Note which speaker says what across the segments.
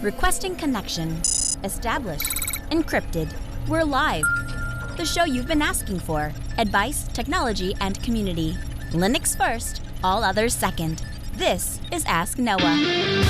Speaker 1: Requesting connection. Established. Encrypted. We're live. The show you've been asking for. Advice, technology, and community. Linux first, all others second. This is Ask Noah.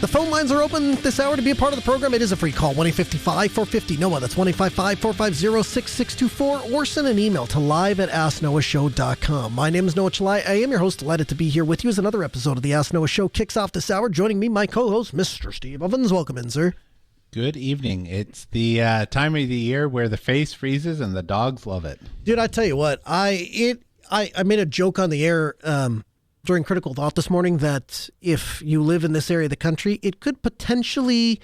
Speaker 2: The phone lines are open this hour to be a part of the program. It is a free call, 1-855-450-NOAH. That's 1-855-450-6624. Or send an email to live@asknoahshow.com. My name is Noah Chalai. I am your host. Delighted to be here with you as another episode of the Ask Noah Show kicks off this hour. Joining me, my co-host, Mr. Steve Ovens. Welcome in, sir.
Speaker 3: Good evening. It's the time of the year where the face freezes and the dogs love it.
Speaker 2: Dude, I tell you what, I made a joke on the air during Critical Thought this morning that if you live in this area of the country, it could potentially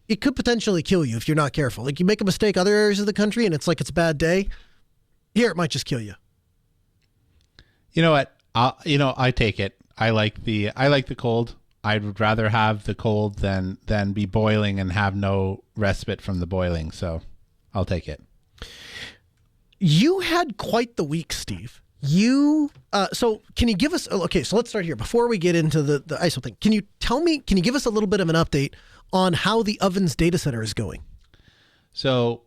Speaker 2: kill you if you're not careful. Like, you make a mistake other areas of the country and it's like it's a bad day. Here, it might just kill you.
Speaker 3: You know what? I take it. I like the cold. I would rather have the cold than be boiling and have no respite from the boiling. So I'll take it.
Speaker 2: You had quite the week, Steve. So can you give us, okay, so let's start here. Before we get into the ISO thing, can you give us a little bit of an update on how the Ovens data center is going?
Speaker 3: So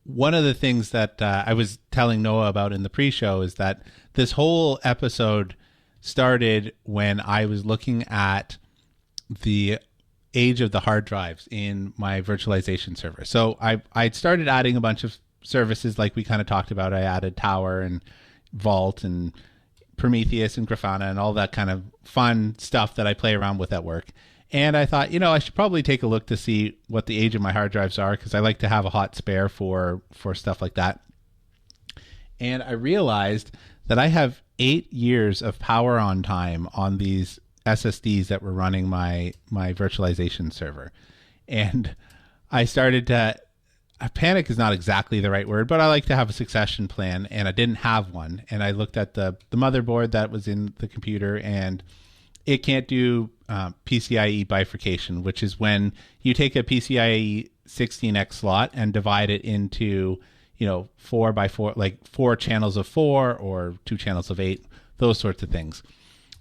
Speaker 3: one of the things that I was telling Noah about in the pre-show is that this whole episode started when I was looking at the age of the hard drives in my virtualization server. So I'd started adding a bunch of services like we kind of talked about. I added Tower and Vault and Prometheus and Grafana and all that kind of fun stuff that I play around with at work. And I thought, I should probably take a look to see what the age of my hard drives are, because I like to have a hot spare for stuff like that. And I realized that I have 8 years of power on time on these SSDs that were running my virtualization server. And I started to panic is not exactly the right word, but I like to have a succession plan, and I didn't have one. And I looked at the motherboard that was in the computer, and it can't do PCIe bifurcation, which is when you take a PCIe 16X slot and divide it into 4x4, like 4 channels of 4 or 2 channels of 8, those sorts of things.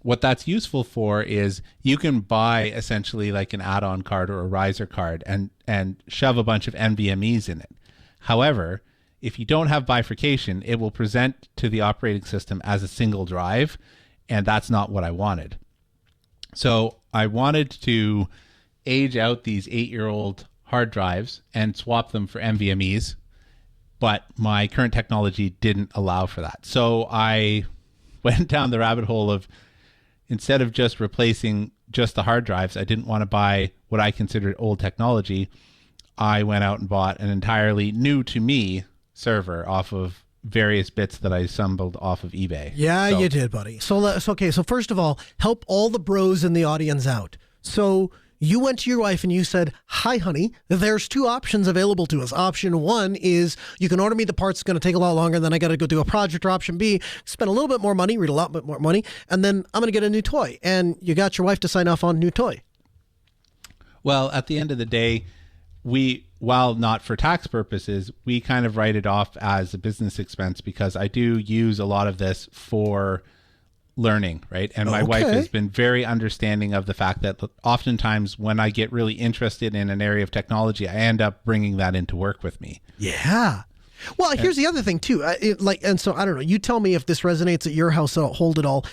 Speaker 3: What that's useful for is you can buy essentially like an add-on card or a riser card and shove a bunch of NVMEs in it. However, if you don't have bifurcation, it will present to the operating system as a single drive, and that's not what I wanted. So I wanted to age out these 8-year-old hard drives and swap them for NVMEs, but my current technology didn't allow for that. So I went down the rabbit hole of, instead of just replacing just the hard drives, I didn't want to buy what I considered old technology. I went out and bought an entirely new to me server off of various bits that I assembled off of eBay.
Speaker 2: Yeah, you did, buddy. So okay. So first of all, help all the bros in the audience out. So you went to your wife and you said, "Hi, honey, there's 2 options available to us. Option 1 is you can order me the parts. It's going to take a lot longer. Then I got to go do a project. Or option B, spend a little bit more money, read a lot bit more money, and then I'm going to get a new toy." And you got your wife to sign off on a new toy.
Speaker 3: Well, at the end of the day, while not for tax purposes, we kind of write it off as a business expense, because I do use a lot of this for learning, right? And my wife has been very understanding of the fact that oftentimes when I get really interested in an area of technology, I end up bringing that into work with me.
Speaker 2: Yeah. Well, here's the other thing too. And so I don't know. You tell me if this resonates at your house. Hold it all.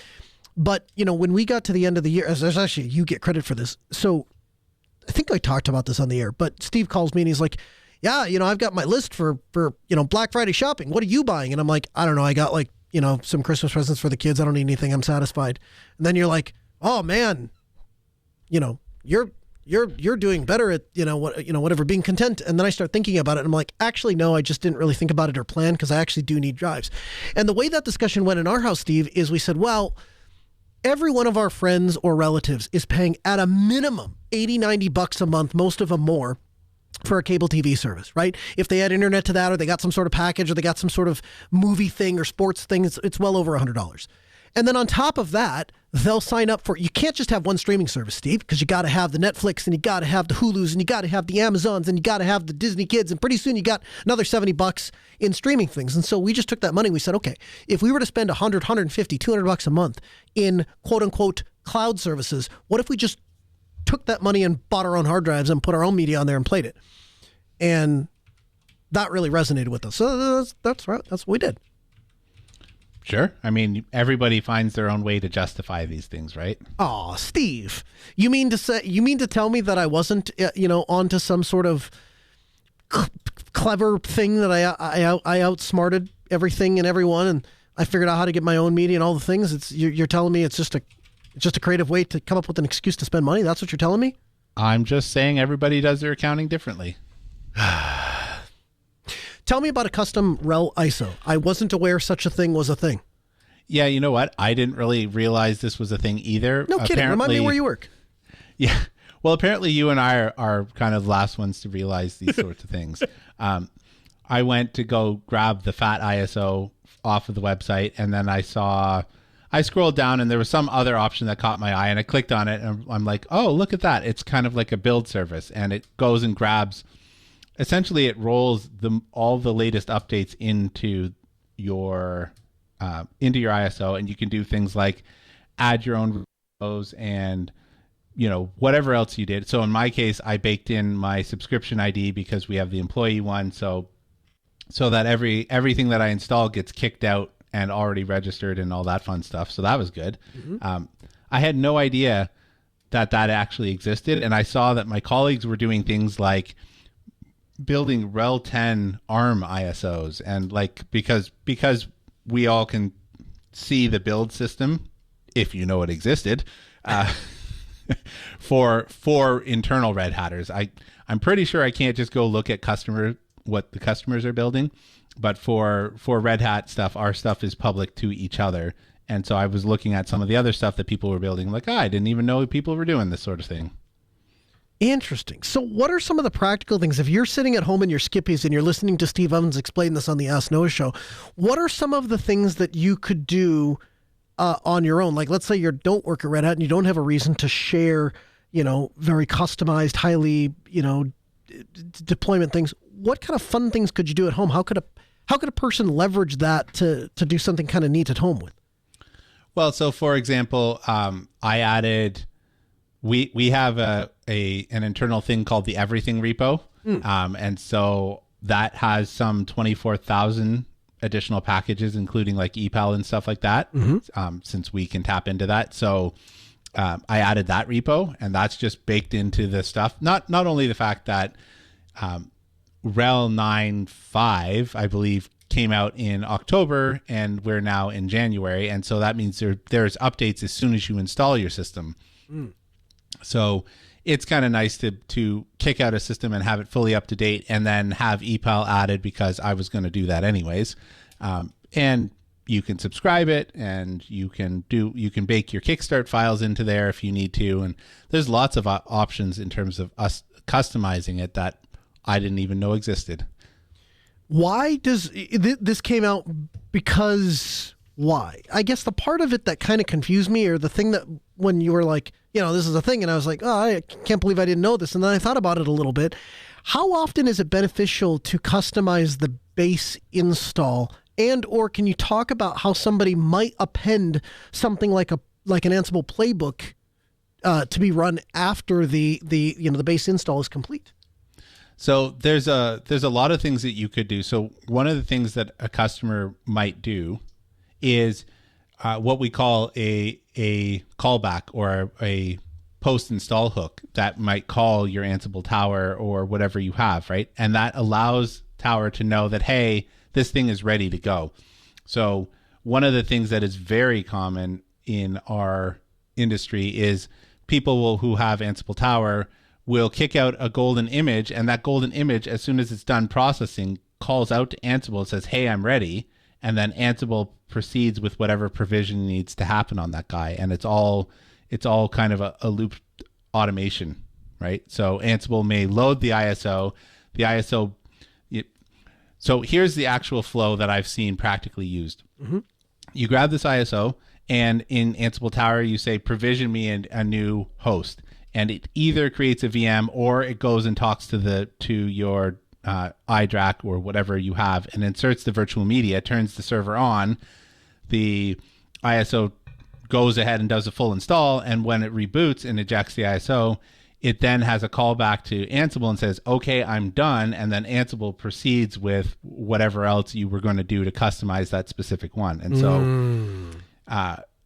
Speaker 2: But when we got to the end of the year, there's actually, you get credit for this. So I think I talked about this on the air, but Steve calls me and he's like, "Yeah, I've got my list for Black Friday shopping. What are you buying?" And I'm like, "I don't know. I got some Christmas presents for the kids. I don't need anything. I'm satisfied." And then you're like, "Oh man, you're doing better at whatever, being content." And then I start thinking about it, and I'm like, actually no, I just didn't really think about it or plan, because I actually do need drives. And the way that discussion went in our house, Steve, is we said, well, every one of our friends or relatives is paying at a minimum $80-90 a month, most of them more, for a cable TV service, right? If they add internet to that, or they got some sort of package, or they got some sort of movie thing or sports thing, it's well over $100. And then on top of that, they'll sign up for, you can't just have one streaming service, Steve, because you got to have the Netflix and you got to have the Hulus and you got to have the Amazons and you got to have the Disney Kids. And pretty soon you got another $70 in streaming things. And so we just took that money. We said, okay, if we were to spend 100, 150, $200 a month in quote unquote cloud services, what if we just took that money and bought our own hard drives and put our own media on there and played it? And that really resonated with us. So that's right. That's what we did.
Speaker 3: Sure. I mean, everybody finds their own way to justify these things, right?
Speaker 2: Oh, Steve, you mean to tell me that I wasn't, onto some sort of clever thing that I outsmarted everything and everyone, and I figured out how to get my own media and all the things. You're telling me it's just a creative way to come up with an excuse to spend money. That's what you're telling me?
Speaker 3: I'm just saying everybody does their accounting differently.
Speaker 2: Tell me about a custom RHEL ISO. I wasn't aware such a thing was a thing.
Speaker 3: Yeah, you know what? I didn't really realize this was a thing either.
Speaker 2: No kidding. Remind me where you work.
Speaker 3: Yeah. Well, apparently you and I are kind of the last ones to realize these sorts of things. I went to go grab the fat ISO off of the website, and then I scrolled down and there was some other option that caught my eye, and I clicked on it and I'm like, oh, look at that. It's kind of like a build service, and it goes and grabs, essentially it rolls all the latest updates into your ISO, and you can do things like add your own rows and whatever else you did. So in my case, I baked in my subscription ID because we have the employee one, so that everything that I install gets kicked out and already registered and all that fun stuff. So that was good. Mm-hmm. I had no idea that actually existed, and I saw that my colleagues were doing things like building RHEL 10 ARM ISOs, and because we all can see the build system, if you know it existed, for internal Red Hatters. I'm pretty sure I can't just go look at what the customers are building, but for Red Hat stuff, our stuff is public to each other. And so I was looking at some of the other stuff that people were building, like, I didn't even know people were doing this sort of thing.
Speaker 2: Interesting. So what are some of the practical things? If you're sitting at home in your skippies and you're listening to Steve Evans explain this on the Ask Noah show, what are some of the things that you could do on your own? Like, let's say you don't work at Red Hat and you don't have a reason to share, very customized, highly, deployment things. What kind of fun things could you do at home? How could a person leverage that to do something kind of neat at home with?
Speaker 3: Well, so for example, I added, we have an internal thing called the everything repo. And so that has some 24,000 additional packages, including like ePal and stuff like that, since we can tap into that. So I added that repo, and that's just baked into the stuff. Not only the fact that RHEL 9.5, I believe, came out in October, and we're now in January. And so that means there's updates as soon as you install your system. So it's kind of nice to kick out a system and have it fully up to date, and then have ePal added because I was going to do that anyways. And you can subscribe it, and you can bake your Kickstart files into there if you need to. And there's lots of options in terms of us customizing it that I didn't even know existed.
Speaker 2: Why does this came out? Because why? I guess the part of it that kind of confused me, or the thing that when you were like, this is a thing, and I was like, oh, I can't believe I didn't know this. And then I thought about it a little bit. How often is it beneficial to customize the base install? And or can you talk about how somebody might append something like an Ansible playbook to be run after the base install is complete?
Speaker 3: So there's a lot of things that you could do. So one of the things that a customer might do is what we call a callback, or a post install hook that might call your Ansible tower or whatever you have, right? And that allows tower to know that, hey, this thing is ready to go. So one of the things that is very common in our industry is people who have Ansible tower will kick out a golden image, and that golden image, as soon as it's done processing, calls out to Ansible and says, hey, I'm ready. And then Ansible proceeds with whatever provision needs to happen on that guy. And it's all kind of a looped automation, right? So Ansible may load the ISO. So here's the actual flow that I've seen practically used. You grab this ISO, And in Ansible Tower, you say, provision me a new host. And it either creates a VM or it goes and talks to your iDRAC or whatever you have and inserts the virtual media, turns the server on. The ISO goes ahead and does a full install. And when it reboots and ejects the ISO, it then has a callback to Ansible and says, okay, I'm done. And then Ansible proceeds with whatever else you were going to do to customize that specific one. And so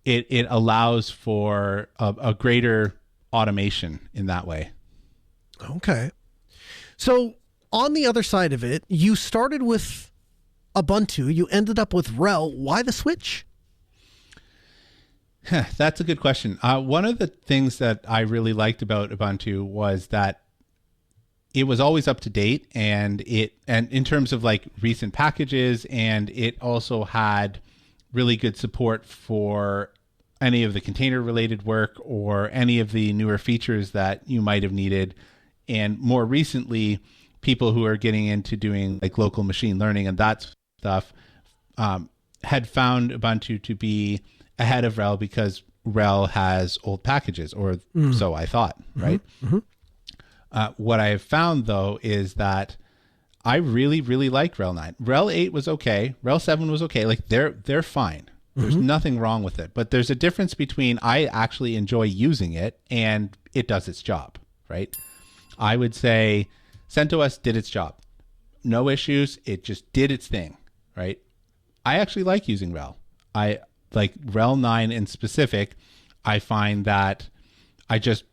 Speaker 3: it allows for a greater automation in that way.
Speaker 2: Okay. So on the other side of it, you started with Ubuntu, you ended up with RHEL. Why the switch?
Speaker 3: That's a good question. One of the things that I really liked about Ubuntu was that it was always up to date, and in terms of like recent packages, and it also had really good support for any of the container related work or any of the newer features that you might have needed. And more recently, people who are getting into doing like local machine learning and that stuff had found Ubuntu to be ahead of RHEL because RHEL has old packages, or so I thought, right? What I have found though is that I really, really like RHEL 9. RHEL 8 was okay. RHEL 7 was okay. Like they're fine. There's nothing wrong with it, but there's a difference between I actually enjoy using it and it does its job, right? I would say CentOS did its job. No issues. It just did its thing, right? I actually like using RHEL. I like RHEL 9 in specific. I find that I just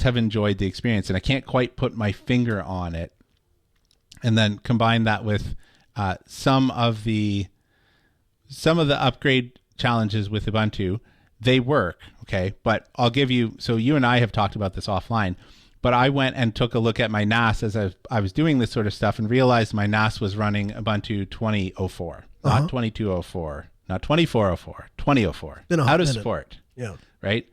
Speaker 3: have enjoyed the experience, and I can't quite put my finger on it. And then combine that with some of the upgrade challenges with Ubuntu. They work, okay? But I'll give you, so you and I have talked about this offline, but I went and took a look at my NAS as I was doing this sort of stuff and realized my NAS was running Ubuntu 2004, not 2204, not 2404, 2004. Out of support.
Speaker 2: Yeah.
Speaker 3: Right?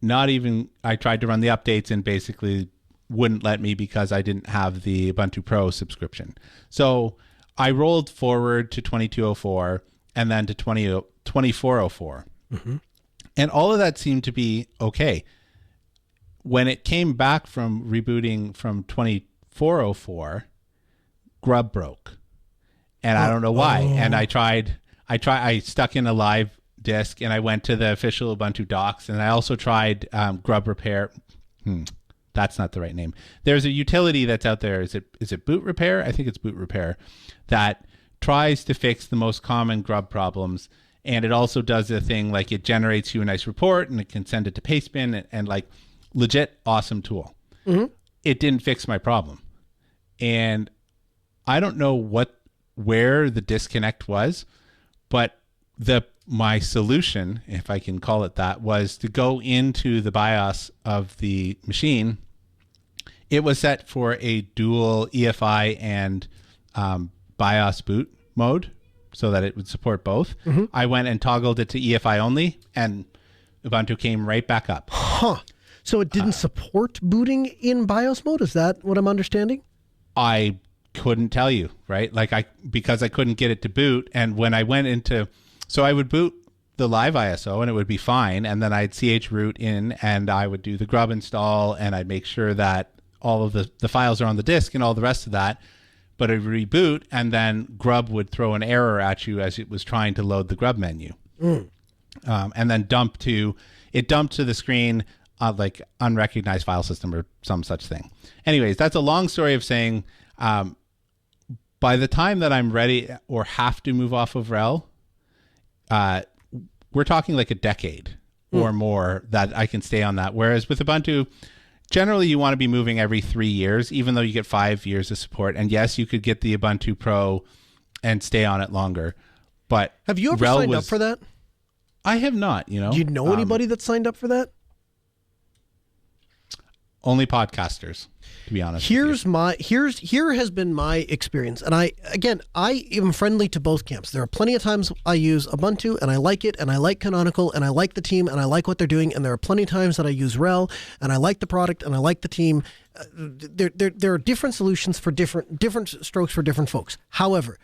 Speaker 3: Not even, I tried to run the updates and basically wouldn't let me because I didn't have the Ubuntu Pro subscription. So I rolled forward to 2204 and then to 2404. And all of that seemed to be okay. When it came back from rebooting from 2404, Grub broke. And I don't know why. And I stuck in a live disk and I went to the official Ubuntu docs, and I also tried Grub Repair. That's not the right name. There's a utility that's out there. Is it Boot Repair? I think it's Boot Repair, that tries to fix the most common Grub problems. And it also does a thing like it generates you a nice report and it can send it to Pastebin and like legit awesome tool. It didn't fix my problem. And I don't know where the disconnect was, but my solution, if I can call it that, was to go into the BIOS of the machine. It was set for a dual EFI and BIOS boot mode so that it would support both. I went and toggled it to EFI only, and Ubuntu came right back up.
Speaker 2: So it didn't support booting in BIOS mode? Is that what I'm understanding?
Speaker 3: I couldn't tell you, right? Because I couldn't get it to boot. And when I went into, so I would boot the live ISO and it would be fine. And then I'd chroot in and I would do the grub install and I'd make sure that all of the files are on the disk and all the rest of that. But it would reboot and then grub would throw an error at you as it was trying to load the grub menu. And then dumped to the screen like unrecognized file system or some such thing. Anyways, that's a long story of saying, by the time that I'm ready or have to move off of RHEL, we're talking like a decade or more that I can stay on that. Whereas with Ubuntu, generally you want to be moving every 3 years, even though you get 5 years of support. And yes, you could get the Ubuntu Pro and stay on it longer. But
Speaker 2: have you ever signed up for that?
Speaker 3: I have not,
Speaker 2: Do you know anybody that signed up for that?
Speaker 3: Only podcasters, to be honest.
Speaker 2: Here has been my experience, and I am friendly to both camps. There are plenty of times I use Ubuntu and I like it, and I like Canonical, and I like the team, and I like what they're doing. And there are plenty of times that I use RHEL and I like the product and I like the team. There are different solutions for different strokes for different folks. However,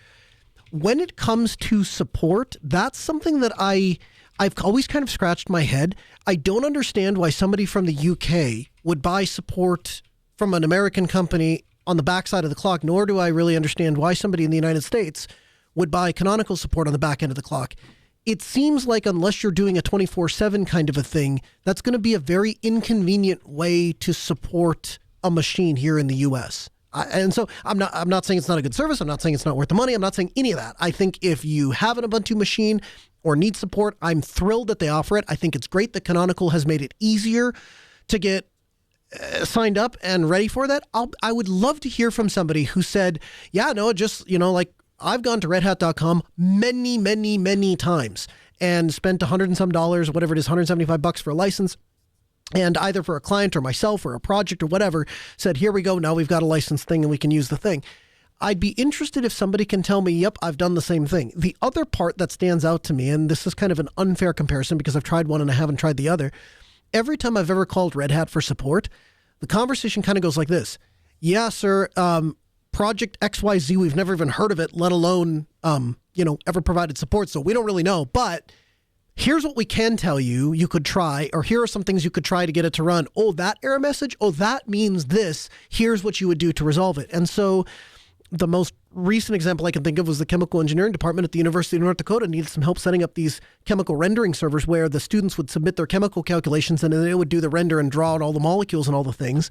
Speaker 2: when it comes to support, that's something that I've always kind of scratched my head. I don't understand why somebody from the UK would buy support from an American company on the backside of the clock, nor do I really understand why somebody in the United States would buy Canonical support on the back end of the clock. It seems like unless you're doing a 24/7 kind of a thing, that's going to be a very inconvenient way to support a machine here in the US. And so I'm not saying it's not a good service. I'm not saying it's not worth the money. I'm not saying any of that. I think if you have an Ubuntu machine or need support, I'm thrilled that they offer it. I think it's great that Canonical has made it easier to get signed up and ready for that. I would love to hear from somebody who said, yeah, no, just, like I've gone to redhat.com many, many, many times and spent $100 and some, whatever it is, $175 for a license. And either for a client or myself or a project or whatever, said, here we go. Now we've got a licensed thing and we can use the thing. I'd be interested if somebody can tell me, yep, I've done the same thing. The other part that stands out to me, and this is kind of an unfair comparison because I've tried one and I haven't tried the other. Every time I've ever called Red Hat for support, the conversation kind of goes like this. Yeah, sir, project XYZ, we've never even heard of it, let alone, ever provided support. So we don't really know, but here's what we can tell you, you could try, or here are some things you could try to get it to run. Oh, that error message? Oh, that means this. Here's what you would do to resolve it. And so the most recent example I can think of was the chemical engineering department at the University of North Dakota needed some help setting up these chemical rendering servers where the students would submit their chemical calculations and then it would do the render and draw out all the molecules and all the things.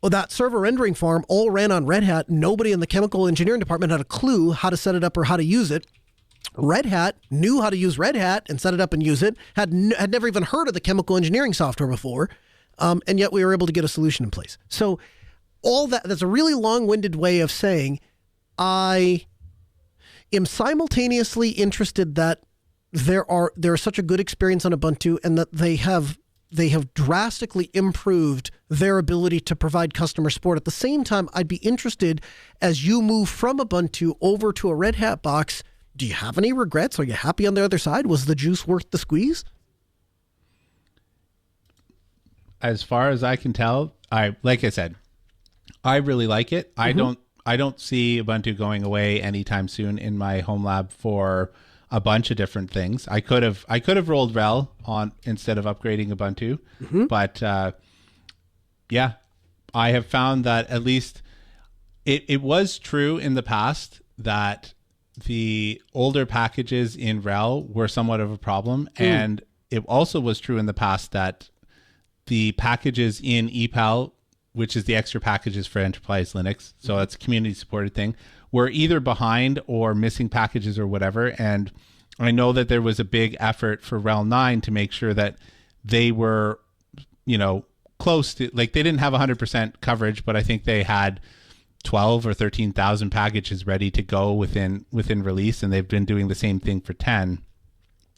Speaker 2: Well, that server rendering farm all ran on Red Hat. Nobody in the chemical engineering department had a clue how to set it up or how to use it. Red Hat knew how to use Red Hat and set it up and use it, had never even heard of the chemical engineering software before, and yet we were able to get a solution in place. So all that's a really long-winded way of saying I am simultaneously interested that there is such a good experience on Ubuntu and that they have drastically improved their ability to provide customer support. At the same time, I'd be interested as you move from Ubuntu over to a Red Hat box. Do you have any regrets? Are you happy on the other side? Was the juice worth the squeeze?
Speaker 3: As far as I can tell, like I said, I really like it. Mm-hmm. I don't see Ubuntu going away anytime soon in my home lab for a bunch of different things. I could have rolled RHEL on instead of upgrading Ubuntu, but yeah, I have found that at least it was true in the past that the older packages in RHEL were somewhat of a problem. And it also was true in the past that the packages in EPAL, which is the extra packages for enterprise Linux, so it's a community supported thing, were either behind or missing packages or whatever. And I know that there was a big effort for RHEL 9 to make sure that they were, close to, like they didn't have 100% coverage, but I think they had 12 or 13,000 packages ready to go within release, and they've been doing the same thing for 10.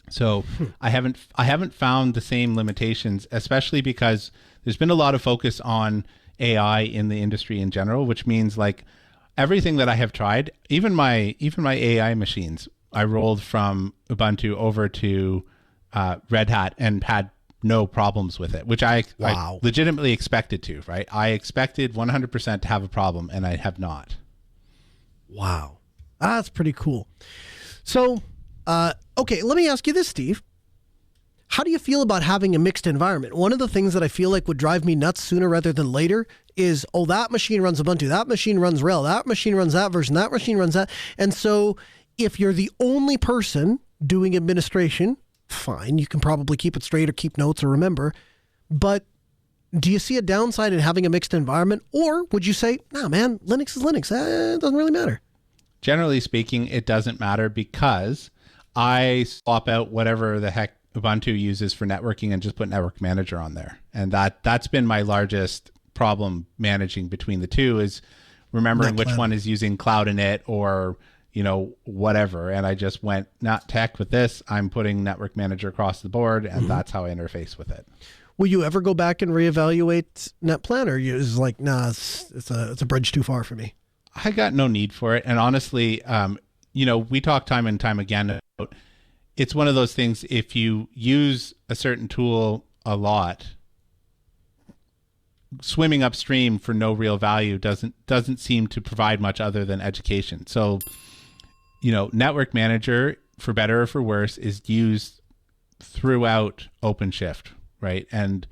Speaker 3: So I haven't found the same limitations, especially because there's been a lot of focus on AI in the industry in general, which means like everything that I have tried, even my AI machines, I rolled from Ubuntu over to Red Hat and had no problems with it, which I legitimately expected to, right? I expected 100% to have a problem, and I have not.
Speaker 2: Wow. That's pretty cool. So, okay, let me ask you this, Steve. How do you feel about having a mixed environment? One of the things that I feel like would drive me nuts sooner rather than later is, oh, that machine runs Ubuntu, that machine runs RHEL, that machine runs that version, that machine runs that. And so if you're the only person doing administration, fine, you can probably keep it straight or keep notes or remember. But do you see a downside in having a mixed environment? Or would you say, nah, man, Linux is Linux. It doesn't really matter.
Speaker 3: Generally speaking, it doesn't matter because I swap out whatever the heck Ubuntu uses for networking and just put Network Manager on there. And that's been my largest problem managing between the two, is remembering which one is using Cloud Init or whatever. And I just went, not tech with this. I'm putting Network Manager across the board, and that's how I interface with it.
Speaker 2: Will you ever go back and reevaluate NetPlan, or is like, nah, it's a bridge too far for me?
Speaker 3: I got no need for it. And honestly, we talk time and time again about, it's one of those things, if you use a certain tool a lot, swimming upstream for no real value doesn't seem to provide much other than education. So Network Manager, for better or for worse, is used throughout OpenShift, right? And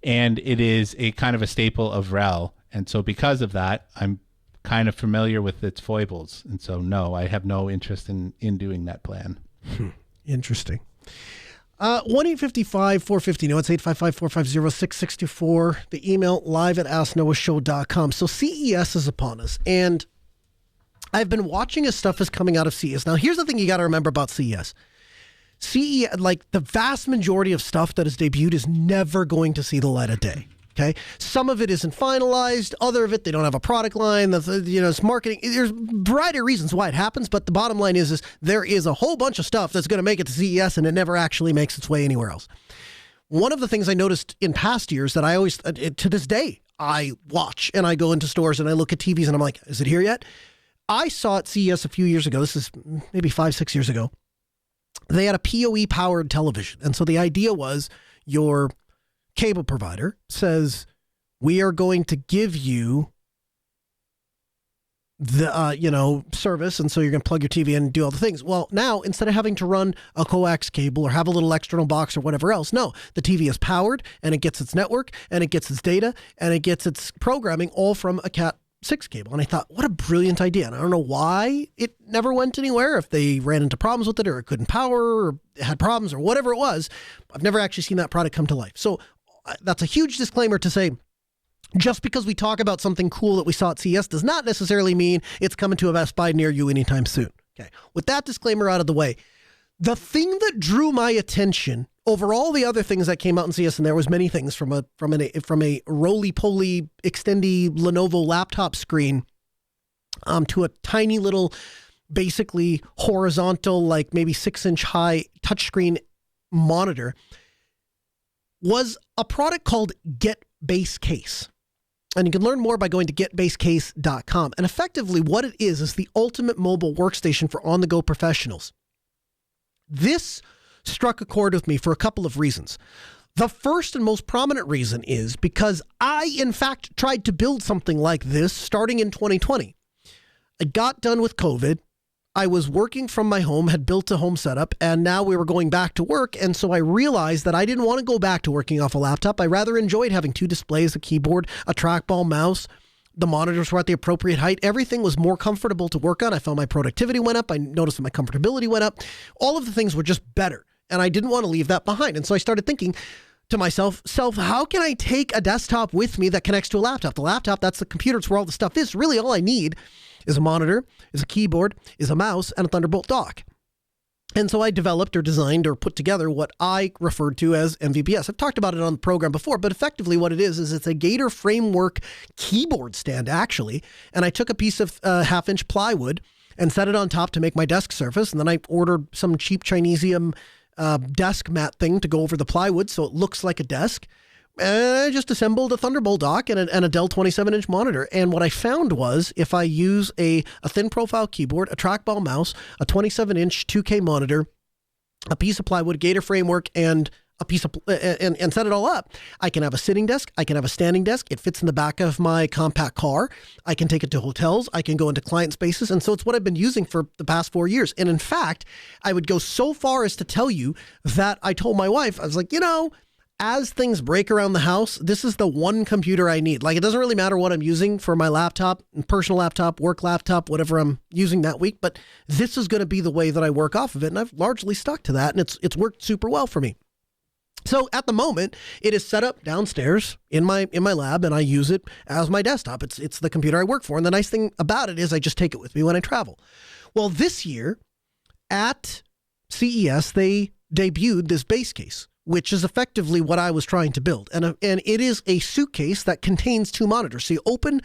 Speaker 3: it is a kind of a staple of RHEL. And so because of that, I'm kind of familiar with its foibles. And so, no, I have no interest in doing that plan.
Speaker 2: Interesting. 1-855-450. No, it's 855-450-6624. The email live@asknoahshow.com. So CES is upon us. And I've been watching as stuff is coming out of CES. Now, here's the thing you got to remember about CES. CES, like the vast majority of stuff that is debuted is never going to see the light of day. Okay, some of it isn't finalized. Other of it, they don't have a product line. It's marketing. There's a variety of reasons why it happens, but the bottom line is there is a whole bunch of stuff that's going to make it to CES, and it never actually makes its way anywhere else. One of the things I noticed in past years that I always, to this day, I watch and I go into stores and I look at TVs and I'm like, is it here yet? I saw at CES a few years ago. This is maybe 5-6 years ago. They had a PoE powered television, and so the idea was your cable provider says, we are going to give you the, service. And so you're going to plug your TV in and do all the things. Well, now instead of having to run a coax cable or have a little external box or whatever else, no, the TV is powered and it gets its network and it gets its data and it gets its programming all from a Cat 6 cable. And I thought, what a brilliant idea. And I don't know why it never went anywhere, if they ran into problems with it or it couldn't power or had problems or whatever it was. I've never actually seen that product come to life. So that's a huge disclaimer to say, just because we talk about something cool that we saw at CES does not necessarily mean it's coming to a Best Buy near you anytime soon. Okay. With that disclaimer out of the way, the thing that drew my attention over all the other things that came out in CES, and there was many things from a roly-poly extendy Lenovo laptop screen to a tiny little, basically horizontal, like maybe 6-inch high touchscreen monitor, was a product called Get Base Case. And you can learn more by going to getbasecase.com. And effectively what it is the ultimate mobile workstation for on-the-go professionals. This struck a chord with me for a couple of reasons. The first and most prominent reason is because I, in fact, tried to build something like this starting in 2020. I got done with COVID. I was working from my home, had built a home setup, and now we were going back to work. And so I realized that I didn't want to go back to working off a laptop. I rather enjoyed having two displays, a keyboard, a trackball, mouse. The monitors were at the appropriate height. Everything was more comfortable to work on. I found my productivity went up. I noticed that my comfortability went up. All of the things were just better. And I didn't want to leave that behind. And so I started thinking to myself, how can I take a desktop with me that connects to a laptop? The laptop, that's the computer. It's where all the stuff is. Really, all I need is a monitor, is a keyboard, is a mouse, and a Thunderbolt dock. And so I developed or designed or put together what I referred to as MVPS. I've talked about it on the program before, but effectively what it is it's a Gator framework keyboard stand, actually. And I took a piece of 1/2-inch plywood and set it on top to make my desk surface. And then I ordered some cheap Chinesium desk mat thing to go over the plywood so it looks like a desk. And I just assembled a Thunderbolt dock and a Dell 27-inch monitor. And what I found was if I use a thin profile keyboard, a trackball mouse, a 27-inch 2K monitor, a piece of plywood, Gator framework, and a piece of and set it all up, I can have a sitting desk. I can have a standing desk. It fits in the back of my compact car. I can take it to hotels. I can go into client spaces. And so it's what I've been using for the past 4 years. And in fact, I would go so far as to tell you that I told my wife, I was like, as things break around the house, this is the one computer I need. Like, it doesn't really matter what I'm using for my laptop, personal laptop, work laptop, whatever I'm using that week, but this is going to be the way that I work off of it. And I've largely stuck to that, and it's worked super well for me. So at the moment, it is set up downstairs in my lab, and I use it as my desktop. It's the computer I work for. And the nice thing about it is I just take it with me when I travel. Well, this year at CES, they debuted this base case, which is effectively what I was trying to build. And it is a suitcase that contains two monitors. So you open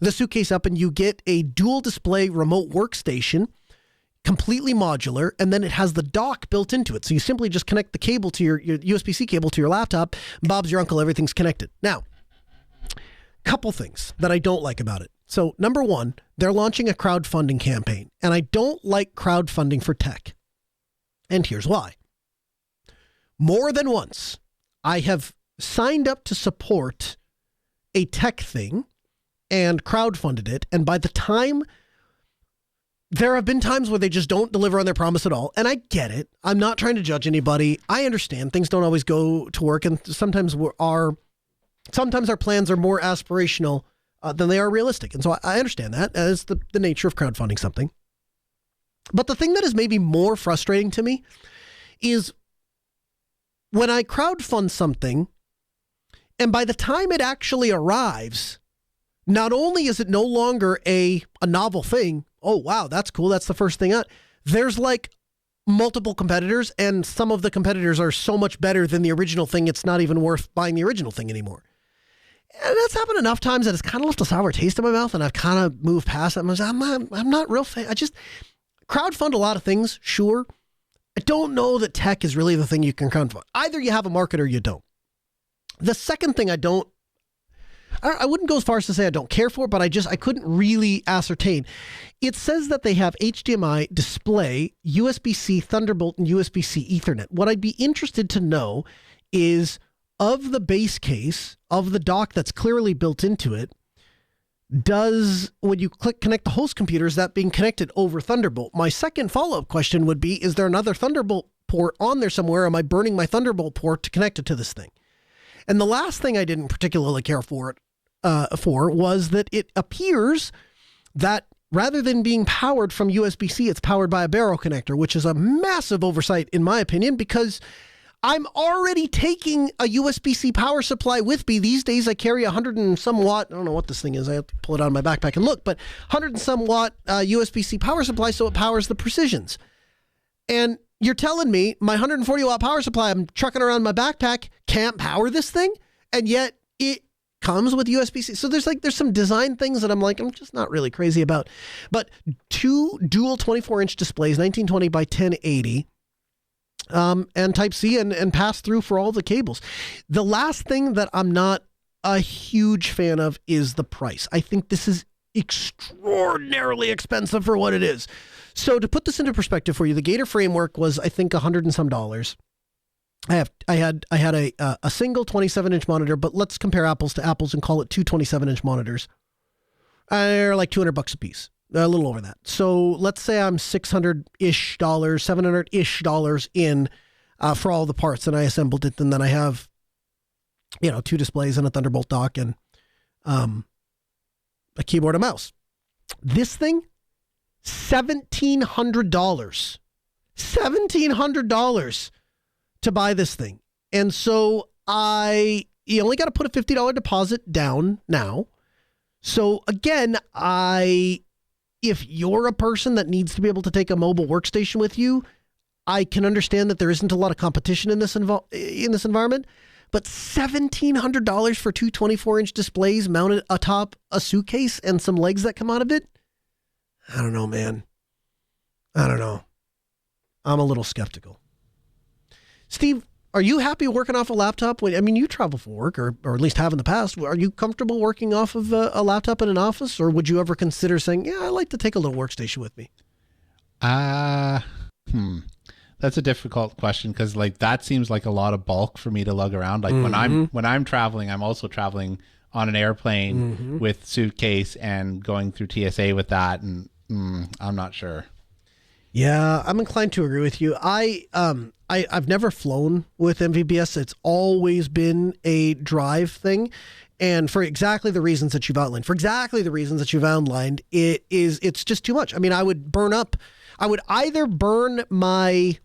Speaker 2: the suitcase up and you get a dual display remote workstation, completely modular, and then it has the dock built into it. So you simply just connect the cable to your USB-C cable to your laptop. Bob's your uncle, everything's connected. Now, couple things that I don't like about it. So number one, they're launching a crowdfunding campaign, and I don't like crowdfunding for tech. And here's why. More than once, I have signed up to support a tech thing and crowdfunded it. And by the time There have been times where they just don't deliver on their promise at all, and I get it. I'm not trying to judge anybody. I understand things don't always go to work, and sometimes our plans are more aspirational than they are realistic, and so I understand that as the nature of crowdfunding something. But the thing that is maybe more frustrating to me is when I crowdfund something, and by the time it actually arrives, not only is it no longer a novel thing, oh, wow, that's cool, that's the first thing out, there's like multiple competitors, and some of the competitors are so much better than the original thing, it's not even worth buying the original thing anymore. And that's happened enough times that it's kind of left a sour taste in my mouth, and I've kind of moved past it. I'm not real fan. I just crowdfund a lot of things, sure. I don't know that tech is really the thing you can crowdfund. Either you have a market or you don't. The second thing I wouldn't go as far as to say I don't care for, but I couldn't really ascertain. It says that they have HDMI, display, USB-C, Thunderbolt, and USB-C Ethernet. What I'd be interested to know is, of the base case, of the dock that's clearly built into it, when you connect the host computer, is that being connected over Thunderbolt? My second follow-up question would be, is there another Thunderbolt port on there somewhere? Am I burning my Thunderbolt port to connect it to this thing? And the last thing I didn't particularly care for was that it appears that rather than being powered from USB-C, it's powered by a barrel connector, which is a massive oversight in my opinion, because I'm already taking a USB-C power supply with me. These days I carry 100 and some watt, I don't know what this thing is, I have to pull it out of my backpack and look, but 100 and some watt USB-C power supply, so it powers the Precisions. And you're telling me my 140 watt power supply I'm trucking around my backpack can't power this thing, and yet it comes with USB-C. So there's some design things that I'm just not really crazy about. But two dual 24-inch displays, 1920 by 1080, and Type-C and pass through for all the cables. The last thing that I'm not a huge fan of is the price. I think this is extraordinarily expensive for what it is. So to put this into perspective for you, the Gator framework was, I think, $100 and some. I had a single 27-inch monitor, but let's compare apples to apples and call it two 27-inch monitors. They're like $200 a piece, a little over that. So let's say I'm $600-ish, $700-ish in for all the parts, and I assembled it, and then I have, two displays and a Thunderbolt dock and a keyboard and mouse. This thing, $1,700. $1,700 to buy this thing. And so you only got to put a $50 deposit down now. So again, if you're a person that needs to be able to take a mobile workstation with you, I can understand that there isn't a lot of competition in this environment, but $1,700 for two 24-inch displays mounted atop a suitcase and some legs that come out of it? I don't know, man. I don't know. I'm a little skeptical. Steve, are you happy working off a laptop? You travel for work, or at least have in the past. Are you comfortable working off of a laptop in an office, or would you ever consider saying, yeah, I'd like to take a little workstation with me?
Speaker 3: That's a difficult question, because that seems like a lot of bulk for me to lug around. When I'm traveling, I'm also traveling on an airplane with suitcase and going through TSA with that, and I'm not sure.
Speaker 2: Yeah, I'm inclined to agree with you. I've never flown with MVBS. It's always been a drive thing. And for exactly the reasons that you've outlined, it's just too much. I would either burn my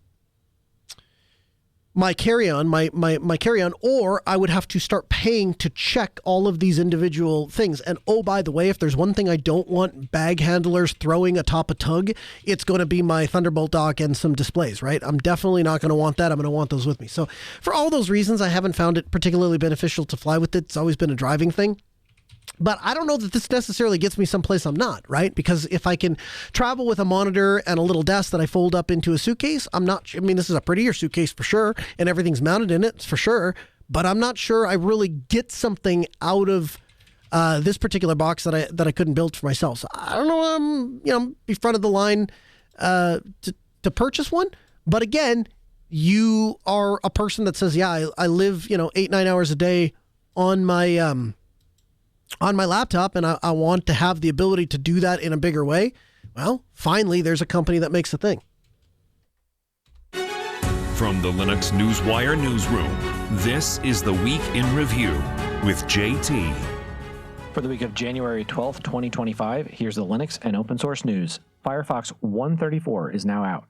Speaker 2: carry-on, my carry-on, or I would have to start paying to check all of these individual things. And oh, by the way, if there's one thing I don't want bag handlers throwing atop a tug, it's going to be my Thunderbolt dock and some displays, right? I'm definitely not going to want that. I'm going to want those with me. So for all those reasons, I haven't found it particularly beneficial to fly with it. It's always been a driving thing. But I don't know that this necessarily gets me someplace I'm not, right? Because if I can travel with a monitor and a little desk that I fold up into a suitcase, this is a prettier suitcase for sure, and everything's mounted in it for sure, but I'm not sure I really get something out of this particular box that I couldn't build for myself. So I don't know, be front of the line to purchase one. But again, you are a person that says, yeah, I live, 8-9 hours a day on my laptop, and I want to have the ability to do that in a bigger way. well, finally, there's a company that makes a thing.
Speaker 4: From the Linux Newswire newsroom, this is the Week in Review with JT.
Speaker 5: For the week of January 12th, 2025, here's the Linux and open source news. Firefox 134 is now out.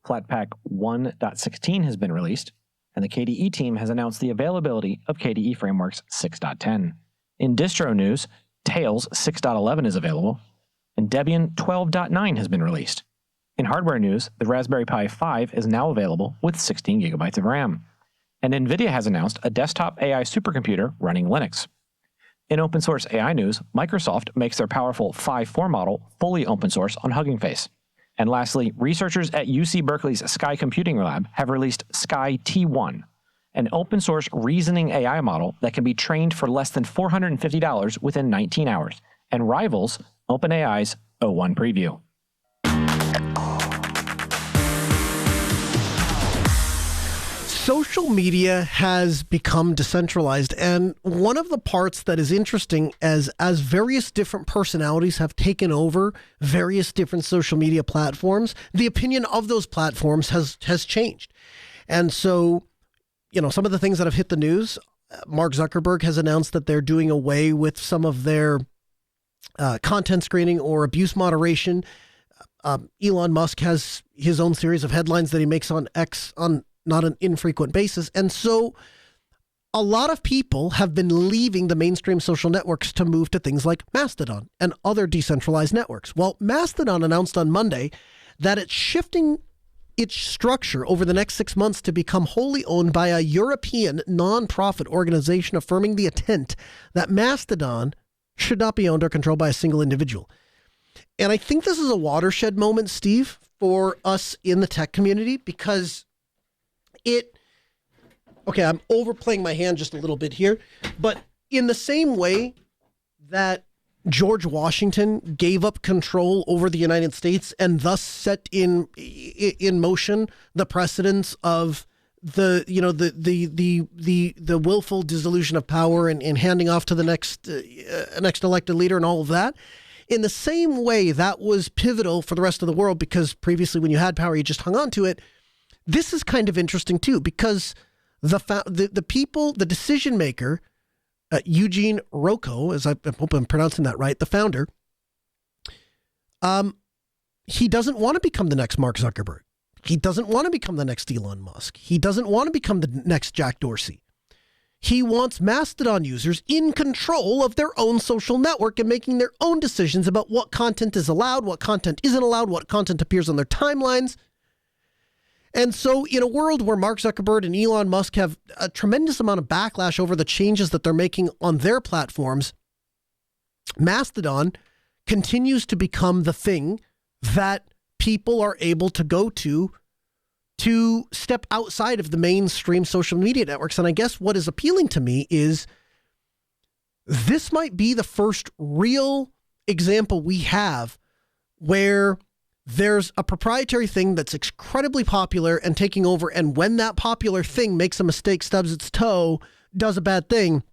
Speaker 5: Flatpak 1.16 has been released, and the KDE team has announced the availability of KDE Frameworks 6.10. In distro news, Tails 6.11 is available, and Debian 12.9 has been released. In hardware news, the Raspberry Pi 5 is now available with 16 gigabytes of RAM. And NVIDIA has announced a desktop AI supercomputer running Linux. In open source AI news, Microsoft makes their powerful Phi 4 model fully open source on Hugging Face. And lastly, researchers at UC Berkeley's Sky Computing Lab have released Sky T1, an open source reasoning AI model that can be trained for less than $450 within 19 hours and rivals OpenAI's O1 preview.
Speaker 2: Social media has become decentralized, and one of the parts that is interesting as various different personalities have taken over various different social media platforms, the opinion of those platforms has changed. And so, some of the things that have hit the news, Mark Zuckerberg has announced that they're doing away with some of their content screening or abuse moderation. Elon Musk has his own series of headlines that he makes on X on not an infrequent basis. And so a lot of people have been leaving the mainstream social networks to move to things like Mastodon and other decentralized networks. Well, Mastodon announced on Monday that it's shifting its structure over the next 6 months to become wholly owned by a European nonprofit organization, affirming the intent that Mastodon should not be owned or controlled by a single individual. And I think this is a watershed moment, Steve, for us in the tech community, because I'm overplaying my hand just a little bit here, but in the same way that George Washington gave up control over the United States and thus set in motion the precedence of the willful dissolution of power and handing off to the next elected leader and all of that. In the same way, that was pivotal for the rest of the world, because previously when you had power, you just hung on to it. This is kind of interesting too, because the people, the decision maker, Eugene Rocco, as I hope I'm pronouncing that right, the founder, he doesn't want to become the next Mark Zuckerberg. He doesn't want to become the next Elon Musk. He doesn't want to become the next Jack Dorsey. He wants Mastodon users in control of their own social network and making their own decisions about what content is allowed, what content isn't allowed, what content appears on their timelines. And so in a world where Mark Zuckerberg and Elon Musk have a tremendous amount of backlash over the changes that they're making on their platforms, Mastodon continues to become the thing that people are able to go to step outside of the mainstream social media networks. And I guess what is appealing to me is this might be the first real example we have where there's a proprietary thing that's incredibly popular and taking over, and when that popular thing makes a mistake, stubs its toe, does a bad thing,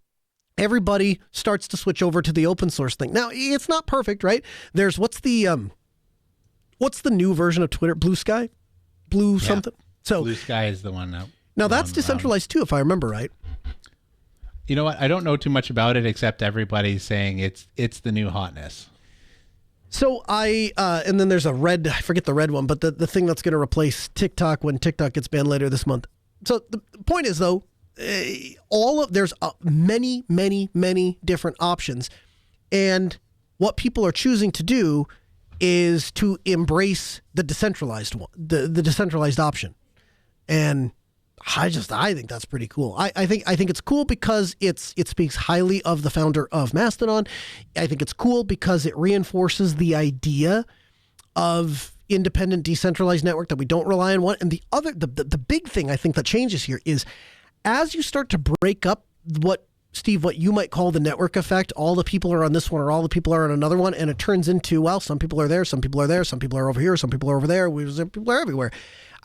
Speaker 2: everybody starts to switch over to the open source thing. Now, it's not perfect, right? There's what's the new version of Twitter? Blue Sky? Blue something? So
Speaker 3: Blue Sky is the one
Speaker 2: now that's decentralized too, if I remember right.
Speaker 3: You know what? I don't know too much about it, except everybody's saying it's the new hotness.
Speaker 2: So and then there's I forget the red one, but the thing that's going to replace TikTok when TikTok gets banned later this month. So the point is, though, there's many, many, many different options. And what people are choosing to do is to embrace the decentralized one, the decentralized option. And I think that's pretty cool. I think it's cool because it speaks highly of the founder of Mastodon. I think it's cool because it reinforces the idea of independent, decentralized network, that we don't rely on one. And the big thing I think that changes here is as you start to break up what you might call the network effect, all the people are on this one or all the people are on another one, and it turns into, well, some people are there, some people are there, some people are over here, some people are over there, some people are everywhere.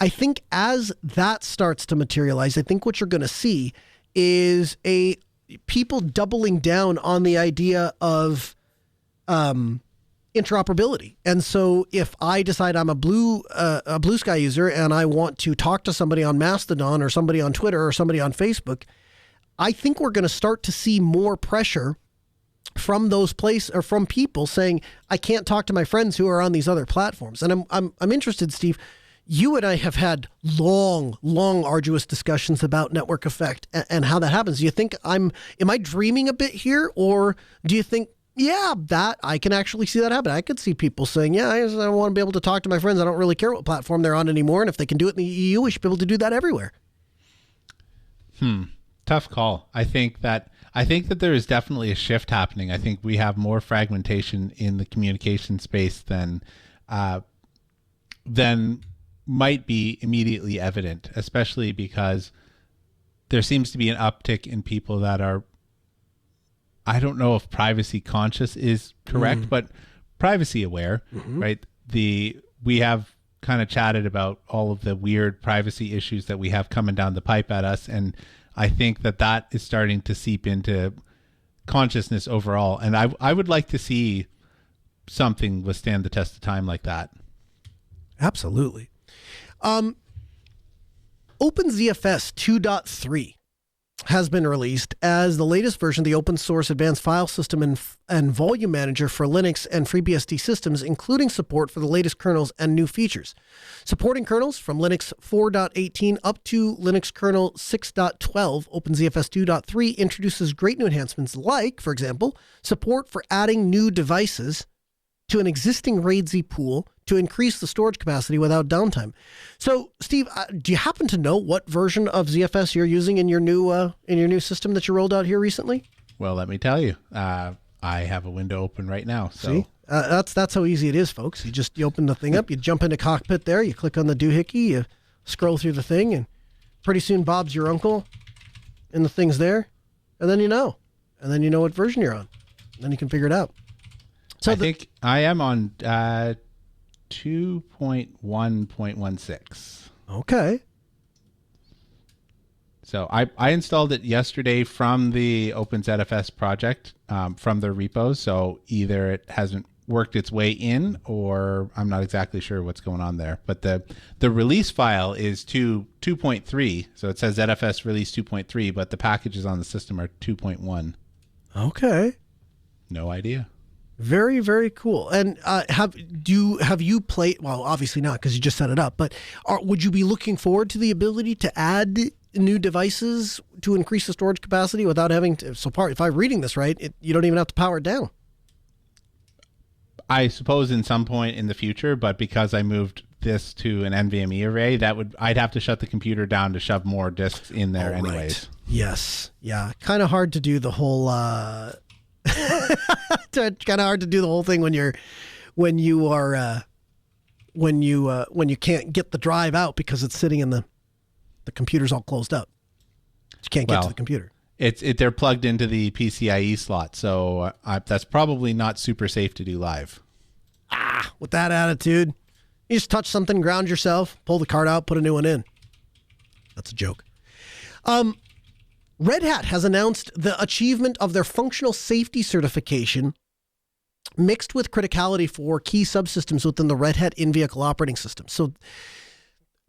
Speaker 2: I think as that starts to materialize, I think what you're going to see is people doubling down on the idea of interoperability. And so if I decide I'm a Blue Sky user and I want to talk to somebody on Mastodon or somebody on Twitter or somebody on Facebook, I think we're going to start to see more pressure from those from people saying, I can't talk to my friends who are on these other platforms. And I'm interested, Steve. You and I have had long, arduous discussions about network effect and how that happens. Do you think am I dreaming a bit here, or do you think, yeah, that I can actually see that happen? I could see people saying, yeah, I want to be able to talk to my friends. I don't really care what platform they're on anymore. And if they can do it in the EU, we should be able to do that everywhere.
Speaker 3: Tough call. I think that there is definitely a shift happening. I think we have more fragmentation in the communication space than might be immediately evident, especially because there seems to be an uptick in people that are, I don't know if privacy conscious is correct, but privacy aware, right? We have kind of chatted about all of the weird privacy issues that we have coming down the pipe at us. And I think that is starting to seep into consciousness overall. And I would like to see something withstand the test of time like that.
Speaker 2: Absolutely. OpenZFS 2.3 has been released as the latest version of the open source advanced file system and volume manager for Linux and FreeBSD systems, including support for the latest kernels and new features. Supporting kernels from Linux 4.18 up to Linux kernel 6.12, OpenZFS 2.3 introduces great new enhancements like, for example, support for adding new devices to an existing RAID-Z pool to increase the storage capacity without downtime. So, Steve, do you happen to know what version of ZFS you're using in your new system that you rolled out here recently?
Speaker 3: Well, let me tell you, I have a window open right now. So.
Speaker 2: See, that's how easy it is, folks. You open the thing up, you jump into Cockpit there, you click on the doohickey, you scroll through the thing, and pretty soon Bob's your uncle, and the thing's there, and then you know what version you're on, and then you can figure it out. So
Speaker 3: I think I am on 2.1.16.
Speaker 2: Okay.
Speaker 3: So I installed it yesterday from the OpenZFS project, from their repos. So either it hasn't worked its way in, or I'm not exactly sure what's going on there. But the release file is 2.3. So it says ZFS release 2.3, but the packages on the system are 2.1.
Speaker 2: Okay.
Speaker 3: No idea.
Speaker 2: Very, very cool. And have you played? Well, obviously not, because you just set it up. But would you be looking forward to the ability to add new devices to increase the storage capacity without having to? So, if I'm reading this right, you don't even have to power it down.
Speaker 3: I suppose in some point in the future, but because I moved this to an NVMe array, I'd have to shut the computer down to shove more disks in there, anyways. Right.
Speaker 2: Yes. Yeah. Kind of hard to do the whole. It's kind of hard to do the whole thing when you can't get the drive out because it's sitting in the computer's all closed up. You can't get to the computer.
Speaker 3: They're plugged into the PCIe slot, so that's probably not super safe to do live.
Speaker 2: With that attitude, you just touch something, ground yourself, pull the card out, put a new one in. That's a joke. Red Hat has announced the achievement of their functional safety certification mixed with criticality for key subsystems within the Red Hat in-vehicle operating system. So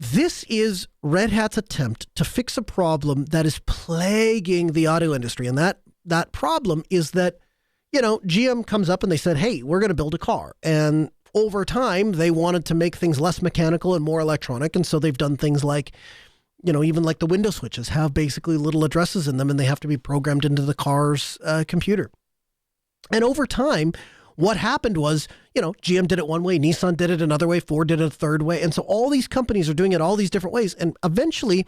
Speaker 2: this is Red Hat's attempt to fix a problem that is plaguing the auto industry. And that problem is that, GM comes up and they said, hey, we're going to build a car. And over time, they wanted to make things less mechanical and more electronic. And so they've done things like, even like the window switches have basically little addresses in them, and they have to be programmed into the car's computer. And over time, what happened was, GM did it one way, Nissan did it another way, Ford did it a third way. And so all these companies are doing it all these different ways. And eventually,